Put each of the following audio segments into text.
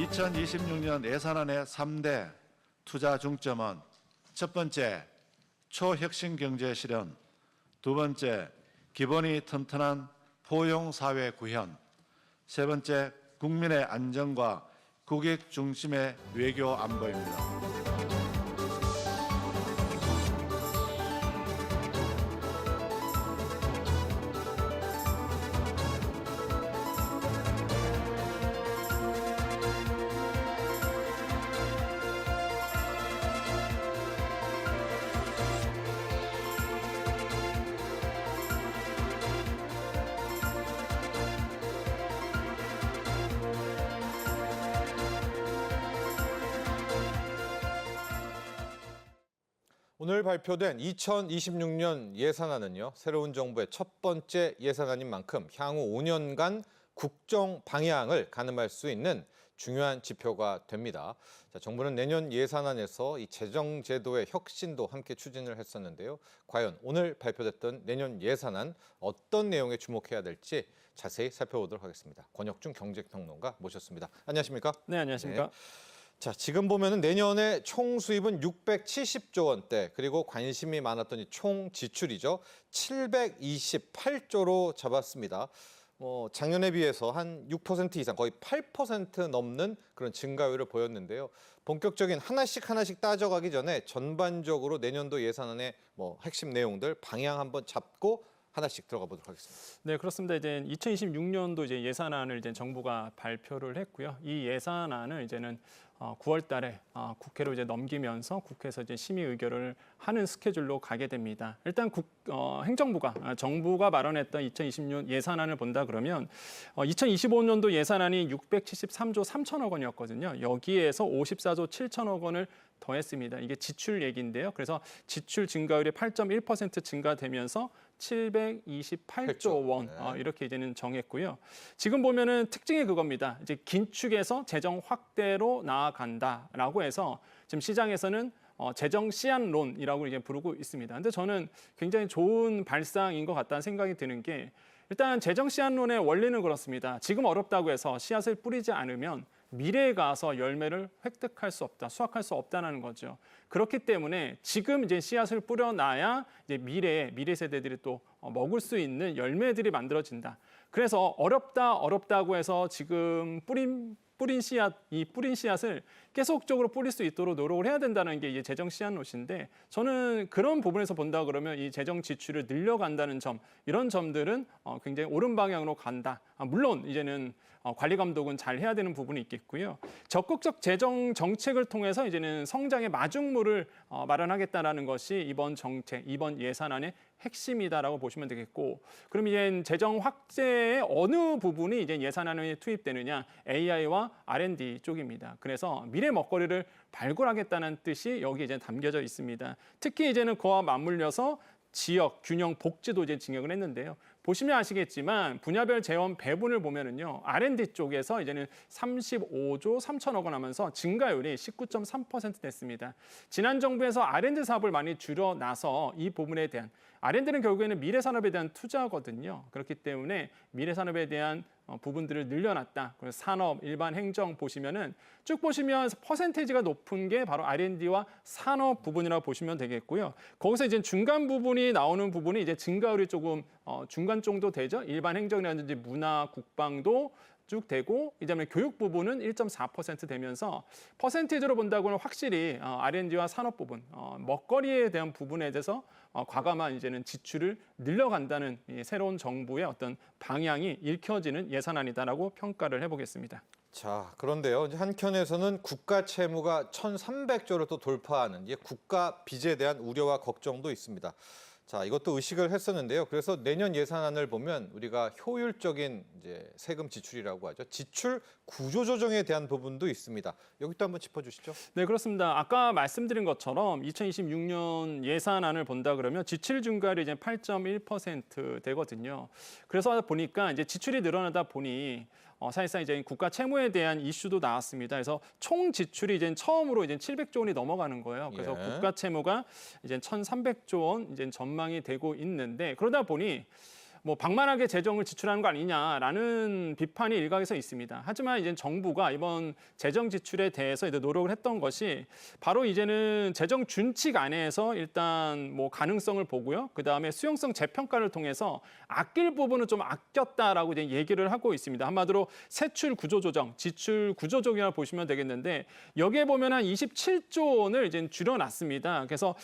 2026년 예산안의 3대 투자 중점은 첫 번째, 초혁신 경제 실현, 두 번째, 기본이 튼튼한 포용 사회 구현, 세 번째, 국민의 안정과 국익 중심의 외교 안보입니다. 오늘 발표된 2026년 예산안은요, 새로운 정부의 첫 번째 예산안인 만큼 향후 5년간 국정 방향을 가늠할 수 있는 중요한 지표가 됩니다. 자, 정부는 내년 예산안에서 이 재정 제도의 혁신도 함께 추진을 했었는데요. 과연 오늘 발표됐던 내년 예산안 어떤 내용에 주목해야 될지 자세히 살펴보도록 하겠습니다. 권혁중 경제평론가 모셨습니다. 안녕하십니까? 네, 안녕하십니까? 네. 자, 지금 보면은 내년에 총 수입은 670조 원대, 그리고 관심이 많았던 이 총 지출이죠. 728조로 잡았습니다. 작년에 비해서 한 6% 이상, 거의 8% 넘는 그런 증가율을 보였는데요. 본격적인 하나씩 따져가기 전에 전반적으로 내년도 예산안의 핵심 내용들 방향 한번 잡고 하나씩 들어가 보도록 하겠습니다. 네, 그렇습니다. 이제 2026년도 이제 예산안을 이제 정부가 발표를 했고요. 이 예산안을 이제는 9월 달에 국회로 이제 넘기면서 국회에서 이제 심의 의결을 하는 스케줄로 가게 됩니다. 일단 행정부가 정부가 마련했던 2026년 예산안을 본다 그러면 2025년도 예산안이 673조 3천억 원이었거든요. 여기에서 54조 7천억 원을 더했습니다. 이게 지출 얘기인데요. 그래서 지출 증가율이 8.1% 증가되면서 728조 원 이렇게 이제는 정했고요. 지금 보면은 특징이 그겁니다. 이제 긴축에서 재정 확대로 나아간다라고 해서 지금 시장에서는 재정 씨앗론이라고 이제 부르고 있습니다. 근데 저는 굉장히 좋은 발상인 것 같다는 생각이 드는 게 일단 재정 씨앗론의 원리는 그렇습니다. 지금 어렵다고 해서 씨앗을 뿌리지 않으면 미래에 가서 열매를 획득할 수 없다, 수확할 수 없다는 거죠. 그렇기 때문에 지금 이제 씨앗을 뿌려놔야 이제 미래 세대들이 또 먹을 수 있는 열매들이 만들어진다. 그래서 어렵다고 해서 지금 뿌린 씨앗을 계속적으로 뿌릴 수 있도록 노력을 해야 된다는 게 이제 재정 씨앗론인데 저는 그런 부분에서 본다 그러면 이 재정 지출을 늘려간다는 점 이런 점들은 굉장히 옳은 방향으로 간다. 물론 이제는 관리 감독은 잘 해야 되는 부분이 있겠고요. 적극적 재정 정책을 통해서 이제는 성장의 마중물을 마련하겠다라는 것이 이번 정책, 이번 예산안의 핵심이다라고 보시면 되겠고, 그럼 이제 재정 확대의 어느 부분이 이제 예산안에 투입되느냐? AI와 R&D 쪽입니다. 그래서 미래 먹거리를 발굴하겠다는 뜻이 여기 이제 담겨져 있습니다. 특히 이제는 그와 맞물려서 지역 균형 복지도 이제 진행을 했는데요. 보시면 아시겠지만 분야별 재원 배분을 보면은요. R&D 쪽에서 이제는 35조 3천억 원 하면서 증가율이 19.3% 됐습니다. 지난 정부에서 R&D 사업을 많이 줄여놔서 이 부분에 대한 R&D는 결국에는 미래 산업에 대한 투자거든요. 그렇기 때문에 미래 산업에 대한 부분들을 늘려놨다. 그래서 산업, 일반 행정 보시면은 쭉 보시면 퍼센테이지가 높은 게 바로 R&D와 산업 부분이라고 보시면 되겠고요. 거기서 이제 중간 부분이 나오는 부분이 이제 증가율이 조금 중간 정도 되죠. 일반 행정이라든지 문화, 국방도 쭉 되고 이제는 교육 부분은 1.4% 되면서 퍼센테이지로 본다고는 확실히 R&D와 산업 부분, 먹거리에 대한 부분에 대해서 과감한 이제는 지출을 늘려간다는 이 새로운 정부의 어떤 방향이 읽혀지는 예산안이다라고 평가를 해보겠습니다. 자, 그런데요. 이제 한켠에서는 국가 채무가 1,300조를 또 돌파하는 이게 국가 빚에 대한 우려와 걱정도 있습니다. 자, 이것도 의식을 했었는데요. 그래서 내년 예산안을 보면 우리가 효율적인 이제 세금 지출이라고 하죠. 지출 구조 조정에 대한 부분도 있습니다. 여기도 한번 짚어주시죠. 네, 그렇습니다. 아까 말씀드린 것처럼 2026년 예산안을 본다 그러면 지출 증가율이 이제 8.1% 되거든요. 그래서 보니까 이제 지출이 늘어나다 보니 사실상 이제 국가 채무에 대한 이슈도 나왔습니다. 그래서 총 지출이 이제 처음으로 이제 700조 원이 넘어가는 거예요. 그래서 국가 채무가 이제 1,300조 원 이제 전망이 되고 있는데 그러다 보니 뭐 방만하게 재정을 지출하는 거 아니냐라는 비판이 일각에서 있습니다. 하지만 이제 정부가 이번 재정 지출에 대해서 이제 노력을 했던 것이 바로 이제는 재정 준칙 안에서 일단 뭐 가능성을 보고요. 그다음에 수용성 재평가를 통해서 아낄 부분은 좀 아꼈다라고 이제 얘기를 하고 있습니다. 한마디로 세출 구조 조정, 지출 구조 조정이라고 보시면 되겠는데 여기에 보면 한 27조 원을 이제 줄여놨습니다. 그래서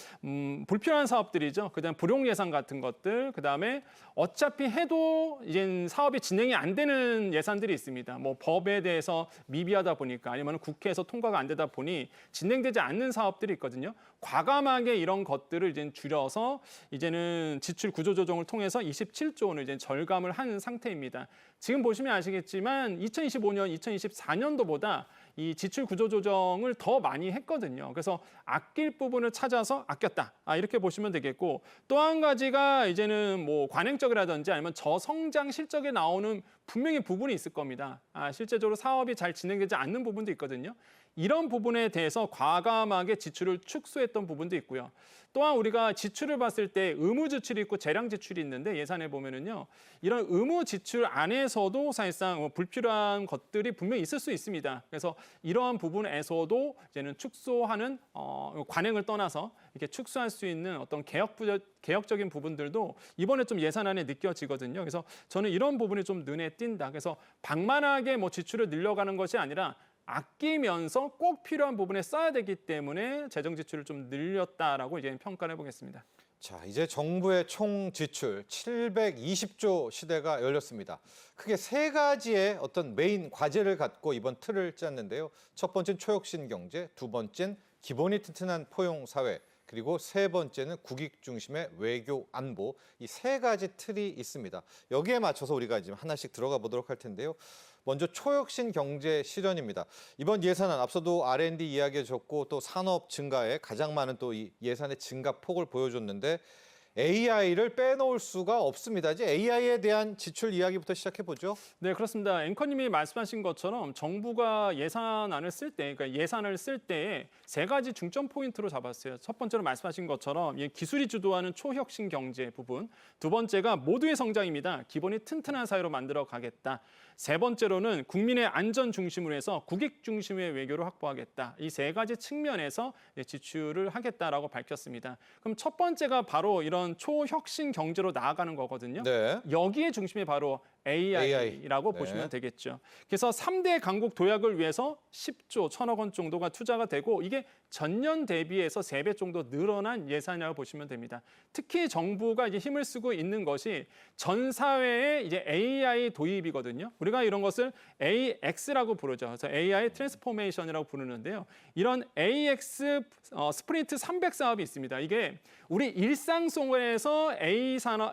불필요한 사업들이죠. 그다음 불용 예산 같은 것들, 그다음에 어차피 해도 이제 사업이 진행이 안 되는 예산들이 있습니다. 뭐 법에 대해서 미비하다 보니까 아니면 국회에서 통과가 안 되다 보니 진행되지 않는 사업들이 있거든요. 과감하게 이런 것들을 이제 줄여서 이제는 지출 구조 조정을 통해서 27조 원을 이제 절감을 한 상태입니다. 지금 보시면 아시겠지만 2025년, 2024년도보다 이 지출 구조 조정을 더 많이 했거든요. 그래서 아낄 부분을 찾아서 아꼈다. 이렇게 보시면 되겠고 또 한 가지가 이제는 뭐 관행적이라든지 아니면 저성장 실적에 나오는 분명히 부분이 있을 겁니다. 실제적으로 사업이 잘 진행되지 않는 부분도 있거든요. 이런 부분에 대해서 과감하게 지출을 축소했던 부분도 있고요. 또한 우리가 지출을 봤을 때 의무 지출이 있고 재량 지출이 있는데 예산에 보면은요. 이런 의무 지출 안에서도 사실상 불필요한 것들이 분명히 있을 수 있습니다. 그래서 이러한 부분에서도 이제는 축소하는 관행을 떠나서 이렇게 축소할 수 있는 어떤 개혁적인 부분들도 이번에 좀 예산안에 느껴지거든요. 그래서 저는 이런 부분이 좀 눈에 띈다. 그래서 방만하게 뭐 지출을 늘려가는 것이 아니라 아끼면서 꼭 필요한 부분에 써야 되기 때문에 재정 지출을 좀 늘렸다라고 이제 평가를 해보겠습니다. 자, 이제 정부의 총 지출 720조 시대가 열렸습니다. 크게 세 가지의 어떤 메인 과제를 갖고 이번 틀을 짰는데요. 첫 번째는 초혁신 경제, 두 번째는 기본이 튼튼한 포용 사회, 그리고 세 번째는 국익 중심의 외교 안보. 이 세 가지 틀이 있습니다. 여기에 맞춰서 우리가 지금 하나씩 들어가 보도록 할 텐데요. 먼저 초혁신 경제 실현입니다. 이번 예산안 앞서도 R&D 이야기해 줬고 또 산업 증가에 가장 많은 또 이 예산의 증가 폭을 보여줬는데 AI를 빼놓을 수가 없습니다. 이제 AI에 대한 지출 이야기부터 시작해 보죠. 네, 그렇습니다. 앵커님이 말씀하신 것처럼 정부가 예산안을 쓸 때, 그러니까 예산을 쓸 때에 세 가지 중점 포인트로 잡았어요. 첫 번째로 말씀하신 것처럼 기술이 주도하는 초혁신 경제 부분, 두 번째가 모두의 성장입니다. 기본이 튼튼한 사회로 만들어 가겠다. 세 번째로는 국민의 안전 중심으로 해서 국익 중심의 외교를 확보하겠다. 이 세 가지 측면에서 지출을 하겠다라고 밝혔습니다. 그럼 첫 번째가 바로 이런 초혁신 경제로 나아가는 거거든요. 네. 여기에 중심이 바로 AI라고 네. 보시면 되겠죠. 그래서 3대 강국 도약을 위해서 10조 1,000억 원 정도가 투자가 되고 이게 전년 대비해서 3배 정도 늘어난 예산이라고 보시면 됩니다. 특히 정부가 이제 힘을 쓰고 있는 것이 전 사회에 이제 AI 도입이거든요. 우리가 이런 것을 AX라고 부르죠. 그래서 AI 트랜스포메이션이라고 부르는데요. 이런 AX 스프린트 300 사업이 있습니다. 이게 우리 일상 속에서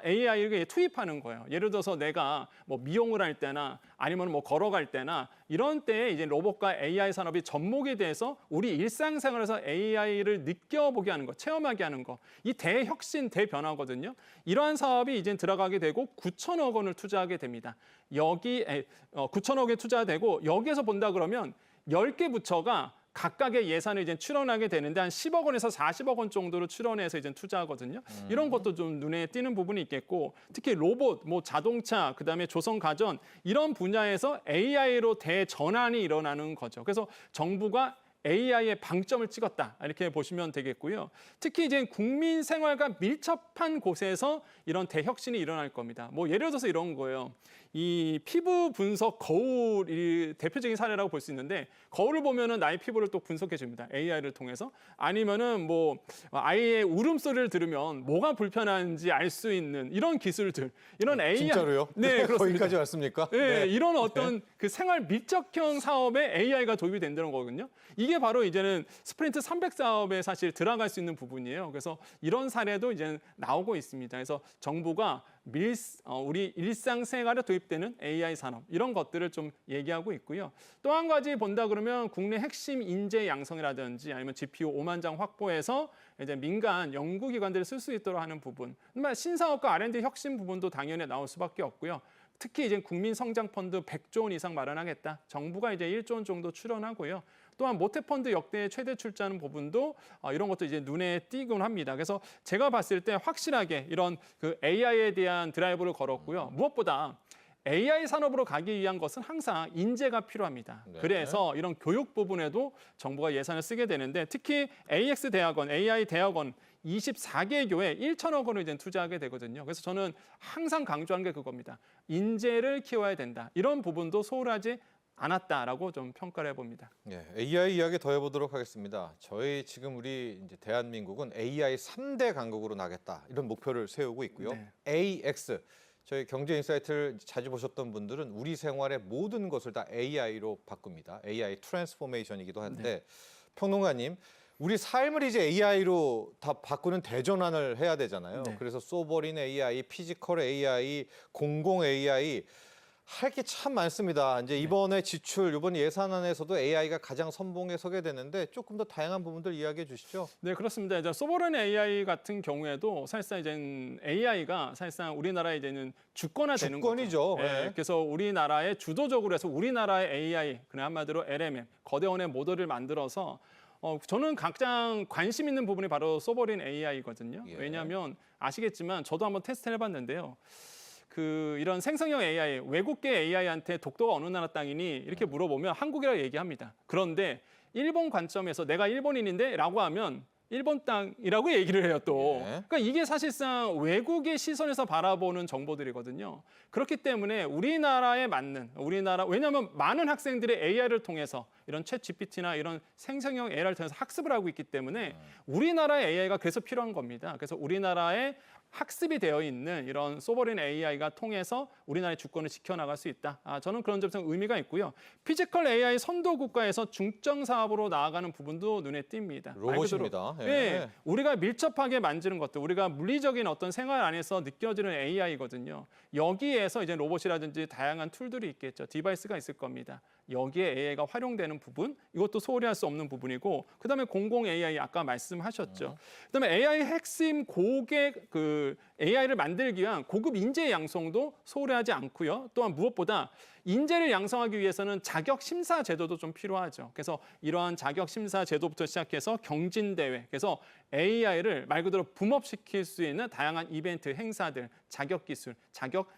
AI를 투입하는 거예요. 예를 들어서 내가 뭐 미용을 할 때나 아니면 뭐 걸어갈 때나 이런 때에 이제 로봇과 AI 산업이 접목이 돼서 우리 일상생활에서 AI를 느껴보게 하는 것, 체험하게 하는 것, 이 대혁신, 대변화거든요. 이러한 사업이 이제 들어가게 되고 9천억 원을 투자하게 됩니다. 9천억 원 투자되고 여기에서 본다 그러면 10개 부처가 각각의 예산을 이제 출원하게 되는데 한 10억 원에서 40억 원 정도로 출원해서 이제 투자하거든요. 이런 것도 좀 눈에 띄는 부분이 있겠고 특히 로봇, 뭐 자동차, 그다음에 조선 가전 이런 분야에서 AI로 대전환이 일어나는 거죠. 그래서 정부가 AI의 방점을 찍었다 이렇게 보시면 되겠고요. 특히 이제 국민 생활과 밀접한 곳에서 이런 대혁신이 일어날 겁니다. 뭐 예를 들어서 이런 거예요. 이 피부 분석 거울이 대표적인 사례라고 볼 수 있는데 거울을 보면은 나의 피부를 또 분석해 줍니다. AI를 통해서 아니면은 뭐 아이의 울음소리를 들으면 뭐가 불편한지 알 수 있는 이런 기술들 이런 AI 진짜로요? 네, 그렇습니다. 거기까지 왔습니까? 네, 이런 어떤 그 생활 밀접형 사업에 AI가 도입이 된다는 거거든요. 이게 바로 이제는 스프린트 300 사업에 사실 들어갈 수 있는 부분이에요. 그래서 이런 사례도 이제 나오고 있습니다. 그래서 정부가 우리 일상생활에 도입되는 AI 산업 이런 것들을 좀 얘기하고 있고요. 또 한 가지 본다 그러면 국내 핵심 인재 양성이라든지 아니면 GPU 5만 장 확보해서 이제 민간 연구기관들을 쓸 수 있도록 하는 부분, 신사업과 R&D 혁신 부분도 당연히 나올 수밖에 없고요. 특히 이제 국민 성장 펀드 100조 원 이상 마련하겠다. 정부가 이제 1조 원 정도 출원하고요. 또한 모태펀드 역대 최대 출자하는 부분도 이런 것도 이제 눈에 띄곤 합니다. 그래서 제가 봤을 때 확실하게 이런 그 AI에 대한 드라이브를 걸었고요. 무엇보다 AI 산업으로 가기 위한 것은 항상 인재가 필요합니다. 네. 그래서 이런 교육 부분에도 정부가 예산을 쓰게 되는데 특히 AX 대학원, AI 대학원 24개 교에 1천억 원을 이제 투자하게 되거든요. 그래서 저는 항상 강조하는 게 그겁니다. 인재를 키워야 된다. 이런 부분도 소홀하지 않았다라고 좀 평가를 해봅니다. 예, AI 이야기 더 해보도록 하겠습니다. 저희 지금 우리 이제 대한민국은 AI 3대 강국으로 나겠다 이런 목표를 세우고 있고요. 네. AX 저희 경제인사이트를 자주 보셨던 분들은 우리 생활의 모든 것을 다 AI로 바꿉니다. AI 트랜스포메이션이기도 한데 평론가님, 우리 삶을 이제 AI로 다 바꾸는 대전환을 해야 되잖아요. 네. 그래서 소버린 AI, 피지컬 AI, 공공 AI 할 게 참 많습니다. 이제 이번에 지출, 이번 예산안에서도 AI가 가장 선봉에 서게 되는데 조금 더 다양한 부분들 이야기해 주시죠. 네, 그렇습니다. 이제 소버런 AI 같은 경우에도 사실상 이제 AI가 사실상 우리나라에 이제는 주권화되는 주권이죠. 거죠. 네. 그래서 우리나라에 주도적으로 해서 우리나라의 AI, 그냥 한마디로 LMM, 거대원의 모델을 만들어서 저는 가장 관심 있는 부분이 바로 소버린 AI거든요. 예. 왜냐하면 아시겠지만 저도 한번 테스트를 해봤는데요. 이런 생성형 AI, 외국계 AI한테 독도가 어느 나라 땅이니 이렇게 물어보면 한국이라고 얘기합니다. 그런데 일본 관점에서 내가 일본인인데 라고 하면 일본 땅이라고 얘기를 해요 또. 예. 그러니까 이게 사실상 외국의 시선에서 바라보는 정보들이거든요. 그렇기 때문에 우리나라에 맞는 왜냐하면 많은 학생들이 AI를 통해서 이런 챗 GPT나 이런 생성형 AI를 통해서 학습을 하고 있기 때문에 우리나라의 AI가 그래서 필요한 겁니다. 그래서 우리나라에 학습이 되어 있는 이런 소버린 AI가 통해서 우리나라의 주권을 지켜나갈 수 있다. 저는 그런 점에서 의미가 있고요. 피지컬 AI 선도 국가에서 중점 사업으로 나아가는 부분도 눈에 띕니다. 말 그대로, 로봇입니다. 예. 네, 우리가 밀접하게 만지는 것들, 우리가 물리적인 어떤 생활 안에서 느껴지는 AI거든요. 여기에서 이제 로봇이라든지 다양한 툴들이 있겠죠. 디바이스가 있을 겁니다. 여기에 AI가 활용되는 부분, 이것도 소홀히 할 수 없는 부분이고, 그다음에 공공 AI 아까 말씀하셨죠. 그다음에 AI 핵심 고객 AI를 만들기 위한 고급 인재 양성도 소홀하지 않고요. 또한 무엇보다 인재를 양성하기 위해서는 자격 심사 제도도 좀 필요하죠. 그래서 이러한 자격 심사 제도부터 시작해서 경진 대회, 그래서 AI를 말 그대로 붐업시킬 수 있는 다양한 이벤트, 행사들, 자격 기술, 자격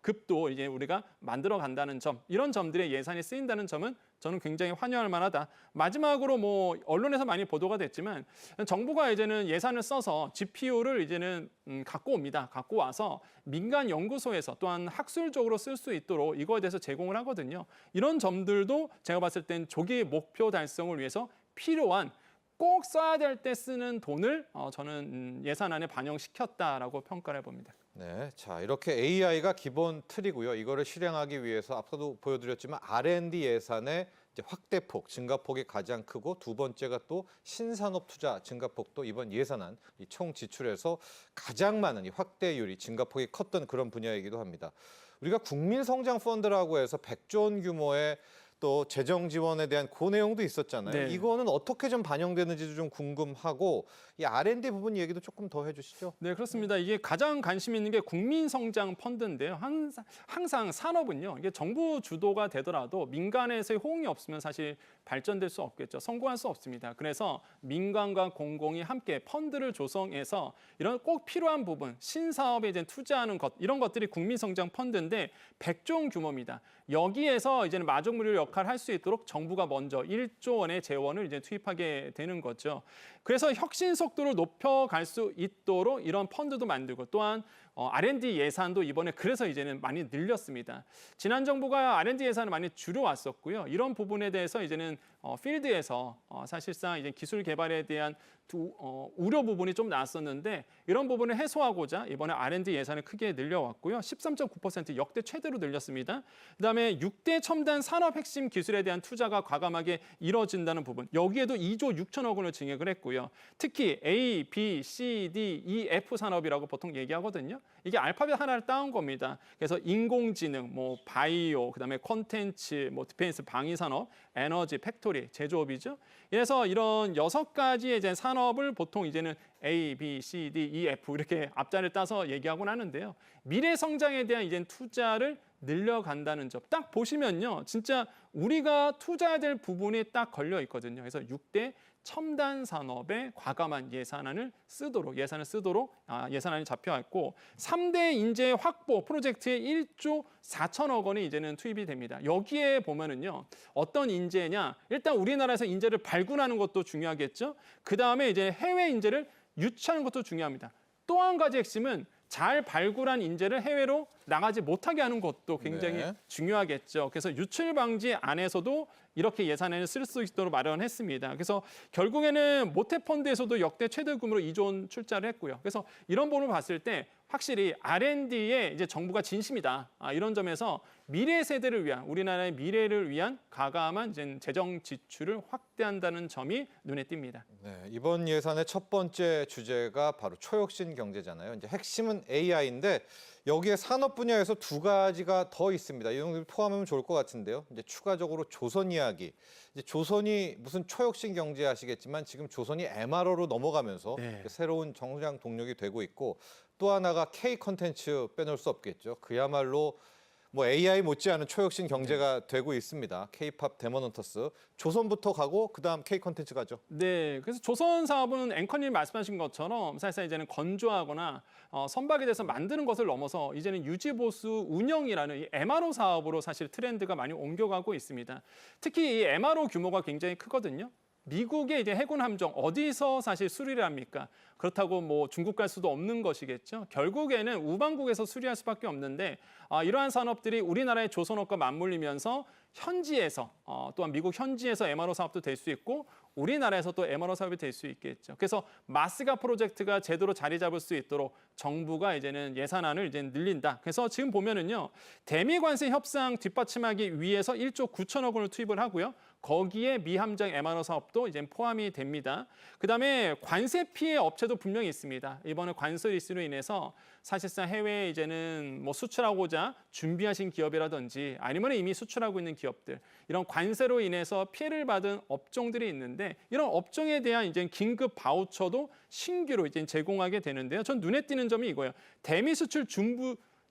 급도 이제 우리가 만들어 간다는 점, 이런 점들의 예산이 쓰인다는 점은 저는 굉장히 환영할 만하다. 마지막으로 뭐 언론에서 많이 보도가 됐지만 정부가 이제는 예산을 써서 GPU를 이제는 갖고 옵니다. 갖고 와서 민간 연구소에서 또한 학술적으로 쓸 수 있도록 이거에 대해서 제공을 하거든요. 이런 점들도 제가 봤을 땐 조기 목표 달성을 위해서 필요한 꼭 써야 될 때 쓰는 돈을 저는 예산안에 반영시켰다라고 평가를 해봅니다. 네, 자 이렇게 AI가 기본 틀이고요. 이거를 실행하기 위해서 앞서도 보여드렸지만 R&D 예산의 이제 확대폭, 증가폭이 가장 크고 두 번째가 또 신산업 투자 증가폭도 이번 예산안 이 총 지출에서 가장 많은 이 확대율이 증가폭이 컸던 그런 분야이기도 합니다. 우리가 국민성장펀드라고 해서 100조 원 규모의 또 재정 지원에 대한 그 내용도 있었잖아요. 네. 이거는 어떻게 좀 반영되는지도 좀 궁금하고 이 R&D 부분 얘기도 조금 더 해주시죠. 네, 그렇습니다. 이게 가장 관심 있는 게 국민성장 펀드인데요. 항상 산업은요, 이게 정부 주도가 되더라도 민간에서의 호응이 없으면 사실 발전될 수 없겠죠. 성공할 수 없습니다. 그래서 민간과 공공이 함께 펀드를 조성해서 이런 꼭 필요한 부분, 신사업에 이제 투자하는 것, 이런 것들이 국민성장 펀드인데 100조 원 규모입니다. 여기에서 이제는 마중물 역할을 할 수 있도록 정부가 먼저 1조 원의 재원을 이제 투입하게 되는 거죠. 그래서 혁신 속도를 높여갈 수 있도록 이런 펀드도 만들고 또한 R&D 예산도 이번에 그래서 이제는 많이 늘렸습니다. 지난 정부가 R&D 예산을 많이 줄여왔었고요. 이런 부분에 대해서 이제는 필드에서 사실상 이제 기술 개발에 대한 우려 부분이 좀 나왔었는데 이런 부분을 해소하고자 이번에 R&D 예산을 크게 늘려왔고요. 13.9% 역대 최대로 늘렸습니다. 그다음에 6대 첨단 산업 핵심 기술에 대한 투자가 과감하게 이뤄진다는 부분. 여기에도 2조 6천억 원을 증액을 했고요. 특히 A, B, C, D, E, F 산업이라고 보통 얘기하거든요. 이게 알파벳 하나를 따온 겁니다. 그래서 인공지능, 뭐 바이오, 그다음에 콘텐츠, 뭐 디펜스 방위 산업, 에너지, 팩토리, 제조업이죠. 그래서 이런 6가지의 이제 산업을 보통 이제는 A, B, C, D, E, F 이렇게 앞자리를 따서 얘기하곤 하는데요. 미래 성장에 대한 이제 투자를 늘려간다는 점. 딱 보시면요. 진짜 우리가 투자해야 될 부분이 딱 걸려 있거든요. 그래서 6대 첨단 산업에 과감한 예산을 쓰도록 예산안이 잡혀 있고 3대 인재 확보 프로젝트에 1조 4천억 원이 이제는 투입이 됩니다. 여기에 보면은요. 어떤 인재냐? 일단 우리나라에서 인재를 발굴하는 것도 중요하겠죠. 그다음에 이제 해외 인재를 유치하는 것도 중요합니다. 또 한 가지 핵심은 잘 발굴한 인재를 해외로 나가지 못하게 하는 것도 굉장히 네. 중요하겠죠. 그래서 유출 방지 안에서도 이렇게 예산을 쓸 수 있도록 마련했습니다. 그래서 결국에는 모태펀드에서도 역대 최대 규모로 2조 원 출자를 했고요. 그래서 이런 부분을 봤을 때 확실히 R&D에 이제 정부가 진심이다. 이런 점에서 미래 세대를 위한 우리나라의 미래를 위한 가감한 이제 재정 지출을 확대한다는 점이 눈에 띄입니다. 네, 이번 예산의 첫 번째 주제가 바로 초혁신 경제잖아요. 이제 핵심은 AI인데 여기에 산업 분야에서 두 가지가 더 있습니다. 이 정도 포함하면 좋을 것 같은데요. 이제 추가적으로 조선 이야기. 이제 조선이 무슨 초혁신 경제 아시겠지만 지금 조선이 MRO로 넘어가면서 네. 새로운 정장 동력이 되고 있고 또 하나가 K 컨텐츠 빼놓을 수 없겠죠. 그야말로 뭐 AI 못지않은 초혁신 경제가 되고 있습니다. K-팝 데모넌터스 조선부터 가고 그다음 K 컨텐츠 가죠. 네, 그래서 조선 사업은 앵커님 말씀하신 것처럼 사실상 이제는 건조하거나 선박에 대해서 만드는 것을 넘어서 이제는 유지보수 운영이라는 이 MRO 사업으로 사실 트렌드가 많이 옮겨가고 있습니다. 특히 이 MRO 규모가 굉장히 크거든요. 미국의 이제 해군 함정 어디서 사실 수리를 합니까? 그렇다고 뭐 중국 갈 수도 없는 것이겠죠. 결국에는 우방국에서 수리할 수밖에 없는데 이러한 산업들이 우리나라의 조선업과 맞물리면서 현지에서 또한 미국 현지에서 MRO 사업도 될 수 있고 우리나라에서 또 MRO 사업이 될 수 있겠죠. 그래서 마스가 프로젝트가 제대로 자리 잡을 수 있도록 정부가 이제는 예산안을 이제 늘린다. 그래서 지금 보면은요. 대미 관세 협상 뒷받침하기 위해서 1조 9천억 원을 투입을 하고요. 거기에 미함정 MRO 사업도 이제 포함이 됩니다. 그다음에 관세 피해 업체도 분명히 있습니다. 이번에 관세 이슈로 인해서 사실상 해외에 이제는 뭐 수출하고자 준비하신 기업이라든지 아니면 이미 수출하고 있는 기업들 이런 관세로 인해서 피해를 받은 업종들이 있는데 이런 업종에 대한 이제 긴급 바우처도 신규로 이제 제공하게 되는데요. 전 눈에 띄는 점이 이거예요. 대미 수출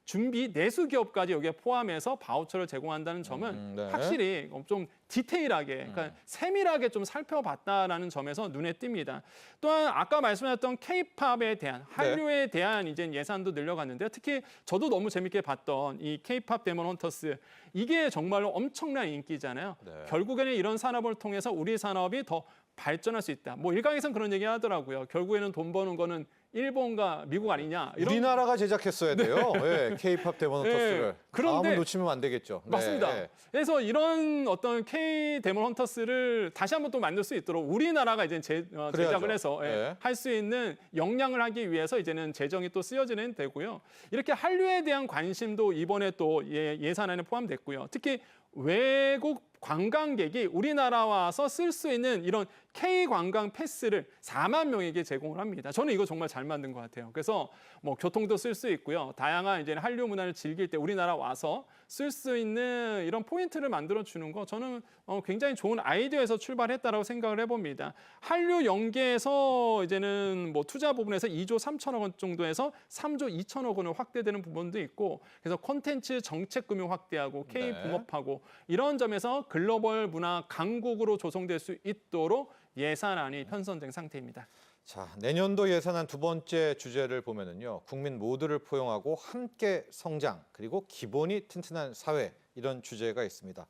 준비 내수 기업까지 여기에 포함해서 바우처를 제공한다는 점은 네. 확실히 좀 디테일하게, 그러니까 세밀하게 좀 살펴봤다라는 점에서 눈에 띕니다. 또한 아까 말씀하셨던 K-팝에 대한 한류에 대한 이제 예산도 늘려갔는데요. 특히 저도 너무 재밌게 봤던 이 K-팝 데몬 헌터스 이게 정말로 엄청난 인기잖아요. 네. 결국에는 이런 산업을 통해서 우리 산업이 더 발전할 수 있다. 뭐 일각에서는 그런 얘기 하더라고요. 결국에는 돈 버는 거는 일본과 미국 아니냐. 이런 우리나라가 제작했어야 돼요. 네. K-팝 데모넌터스를. 네. 그런데 다음을 놓치면 안 되겠죠. 네. 맞습니다. 그래서 이런 어떤 K 데몬 헌터스를 다시 한번 또 만들 수 있도록 우리나라가 이제 제작을 해서 네. 할 수 있는 역량을 하기 위해서 이제는 재정이 또 쓰여지는 되고요. 이렇게 한류에 대한 관심도 이번에 또 예산안에 포함됐고요. 특히 외국 관광객이 우리나라 와서 쓸 수 있는 이런 K 관광 패스를 4만 명에게 제공을 합니다. 저는 이거 정말 잘 만든 것 같아요. 그래서 뭐 교통도 쓸 수 있고요. 다양한 이제 한류 문화를 즐길 때 우리나라 와서 쓸 수 있는 이런 포인트를 만들어 주는 거 저는 굉장히 좋은 아이디어에서 출발했다라고 생각을 해봅니다. 한류 연계에서 이제는 뭐 투자 부분에서 2조 3천억 원 정도에서 3조 2천억 원을 확대되는 부분도 있고 그래서 콘텐츠 정책 금융 확대하고 K 붕업하고 이런 점에서 글로벌 문화 강국으로 조성될 수 있도록 예산안이 편성된 상태입니다. 자, 내년도 예산안 두 번째 주제를 보면은요. 국민 모두를 포용하고 함께 성장 그리고 기본이 튼튼한 사회 이런 주제가 있습니다.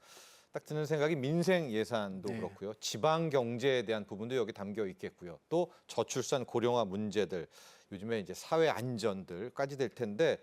딱 드는 생각이 민생 예산도 네. 그렇고요. 지방 경제에 대한 부분도 여기 담겨 있겠고요. 또 저출산 고령화 문제들, 요즘에 이제 사회 안전들까지 될 텐데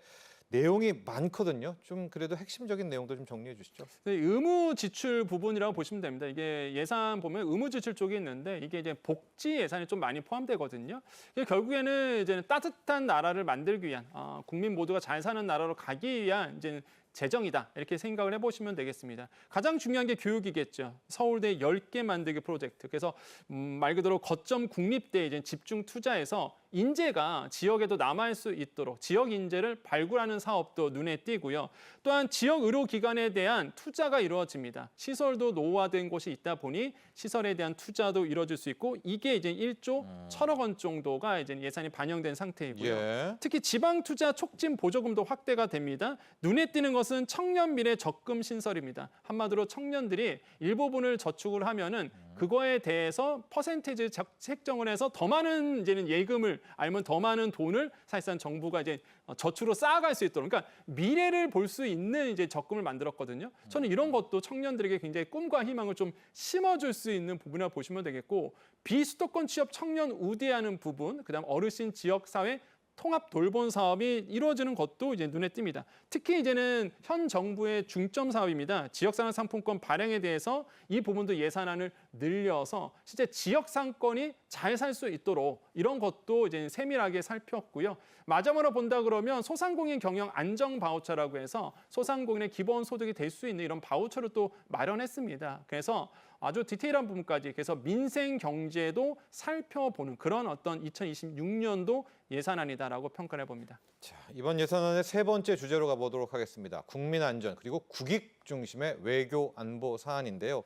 내용이 많거든요. 좀 그래도 핵심적인 내용도 좀 정리해 주시죠. 의무 지출 부분이라고 보시면 됩니다. 이게 예산 보면 의무 지출 쪽이 있는데 이게 이제 복지 예산이 좀 많이 포함되거든요. 이게 결국에는 이제 따뜻한 나라를 만들기 위한 국민 모두가 잘 사는 나라로 가기 위한 이제 재정이다 이렇게 생각을 해보시면 되겠습니다. 가장 중요한 게 교육이겠죠. 서울대 10개 만들기 프로젝트. 그래서 말 그대로 거점 국립대에 이제 집중 투자해서 인재가 지역에도 남아있을 수 있도록 지역 인재를 발굴하는 사업도 눈에 띄고요. 또한 지역 의료기관에 대한 투자가 이루어집니다. 시설도 노후화된 곳이 있다 보니 시설에 대한 투자도 이루어질 수 있고 이게 이제 1조 1천억 원 정도가 이제 예산이 반영된 상태이고요. 예. 특히 지방 투자 촉진 보조금도 확대가 됩니다. 눈에 띄는 것은 청년 미래 적금 신설입니다. 한마디로 청년들이 일부분을 저축을 하면은 그거에 대해서 퍼센테이지 책정을 해서 더 많은 이제는 예금을 알면 더 많은 돈을 사실상 정부가 이제 저축으로 쌓아갈 수 있도록 그러니까 미래를 볼 수 있는 이제 적금을 만들었거든요. 저는 이런 것도 청년들에게 굉장히 꿈과 희망을 좀 심어줄 수 있는 부분이라 보시면 되겠고 비수도권 취업 청년 우대하는 부분, 그다음 어르신 지역 사회 통합 돌봄 사업이 이루어지는 것도 이제 눈에 띕니다. 특히 이제는 현 정부의 중점 사업입니다. 지역산업 상품권 발행에 대해서 이 부분도 예산안을 늘려서 실제 지역 상권이 잘 살 수 있도록 이런 것도 이제 세밀하게 살폈고요. 마지막으로 본다 그러면 소상공인 경영 안정 바우처라고 해서 소상공인의 기본 소득이 될 수 있는 이런 바우처를 또 마련했습니다. 그래서 아주 디테일한 부분까지 그래서 민생 경제도 살펴보는 그런 어떤 2026년도 예산안이다라고 평가를 해봅니다. 자, 이번 예산안의 세 번째 주제로 가보도록 하겠습니다. 국민 안전 그리고 국익 중심의 외교 안보 사안인데요.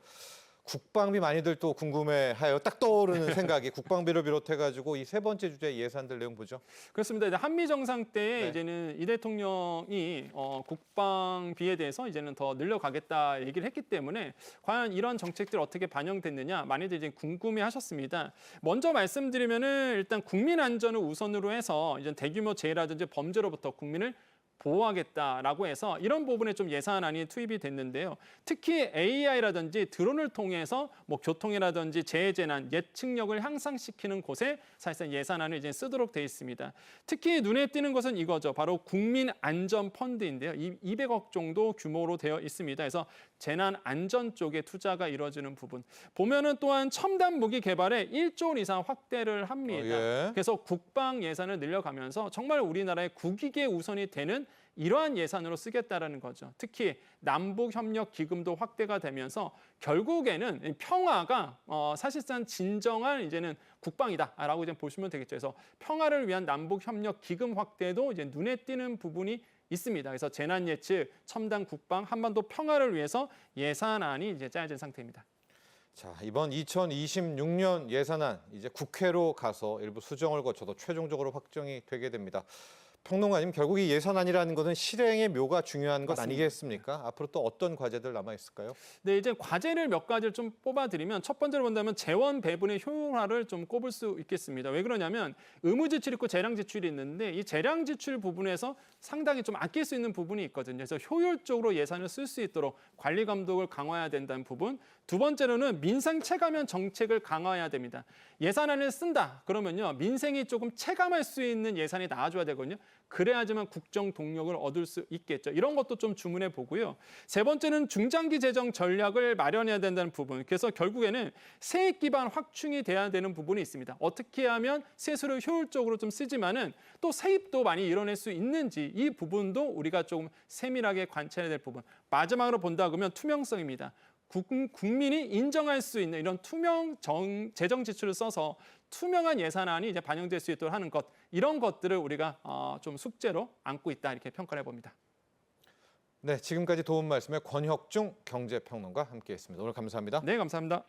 국방비 많이들 또 궁금해해요. 딱 떠오르는 생각이 국방비를 비롯해가지고 이 세 번째 주제 예산들 내용 보죠. 그렇습니다. 이제 한미 정상 때 네. 이제는 이 대통령이 국방비에 대해서 이제는 더 늘려가겠다 얘기를 했기 때문에 과연 이런 정책들 어떻게 반영됐느냐 많이들 이제 궁금해하셨습니다. 먼저 말씀드리면은 일단 국민 안전을 우선으로 해서 이제 대규모 재해라든지 범죄로부터 국민을 보호하겠다라고 해서 이런 부분에 좀 예산안이 투입이 됐는데요. 특히 AI라든지 드론을 통해서 뭐 교통이라든지 재해재난 예측력을 향상시키는 곳에 사실상 예산안을 이제 쓰도록 돼 있습니다. 특히 눈에 띄는 것은 이거죠. 바로 국민안전펀드인데요. 200억 정도 규모로 되어 있습니다. 그래서 재난 안전 쪽에 투자가 이루어지는 부분. 보면은 또한 첨단 무기 개발에 1조 원 이상 확대를 합니다. 예. 그래서 국방 예산을 늘려가면서 정말 우리나라의 국익의 우선이 되는 이러한 예산으로 쓰겠다라는 거죠. 특히 남북협력 기금도 확대가 되면서 결국에는 평화가 사실상 진정한 이제는 국방이다라고 이제 보시면 되겠죠. 그래서 평화를 위한 남북협력 기금 확대도 이제 눈에 띄는 부분이 있습니다. 그래서 재난 예측, 첨단 국방, 한반도 평화를 위해서 예산안이 이제 짜여진 상태입니다. 자, 이번 2026년 예산안 이제 국회로 가서 일부 수정을 거쳐도 최종적으로 확정이 되게 됩니다. 평론가님, 결국 이 예산안이라는 것은 실행의 묘가 중요한 것 맞습니다. 아니겠습니까? 앞으로 또 어떤 과제들 남아 있을까요? 네, 이제 과제를 몇 가지를 좀 뽑아드리면 첫 번째로 본다면 재원 배분의 효율화를 좀 꼽을 수 있겠습니다. 왜 그러냐면 의무 지출이 있고 재량 지출이 있는데 이 재량 지출 부분에서 상당히 좀 아낄 수 있는 부분이 있거든요. 그래서 효율적으로 예산을 쓸 수 있도록 관리 감독을 강화해야 된다는 부분. 두 번째로는 민생 체감형 정책을 강화해야 됩니다. 예산안을 쓴다 그러면요 민생이 조금 체감할 수 있는 예산이 나와줘야 되거든요. 그래야지만 국정 동력을 얻을 수 있겠죠. 이런 것도 좀 주문해 보고요. 세 번째는 중장기 재정 전략을 마련해야 된다는 부분. 그래서 결국에는 세액 기반 확충이 돼야 되는 부분이 있습니다. 어떻게 하면 세수를 효율적으로 좀 쓰지만은 또 세입도 많이 이뤄낼 수 있는지 이 부분도 우리가 좀 세밀하게 관찰해야 될 부분. 마지막으로 본다 그러면 투명성입니다. 국민이 인정할 수 있는 이런 투명 재정 지출을 써서 투명한 예산안이 이제 반영될 수 있도록 하는 것 이런 것들을 우리가 좀 숙제로 안고 있다 이렇게 평가를 해봅니다. 네, 지금까지 도움 말씀에 권혁중 경제평론가 함께했습니다. 오늘 감사합니다. 네, 감사합니다.